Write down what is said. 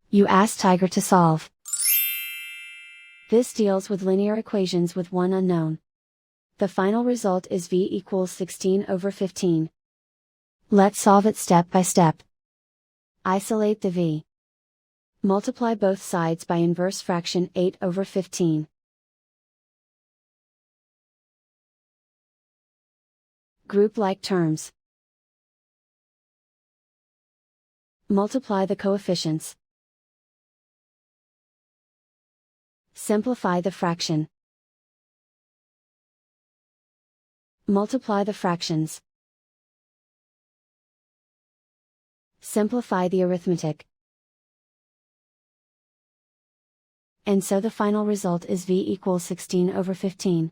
You ask Tiger to solve. This deals with linear equations with one unknown. The final result is v equals 16 over 15. Let's solve it step by step. Isolate the v. Multiply both sides by inverse fraction 8 over 15. Group like terms. Multiply the coefficients. Simplify the fraction. Multiply the fractions. Simplify the arithmetic. And so the final result is v equals 16 over 15.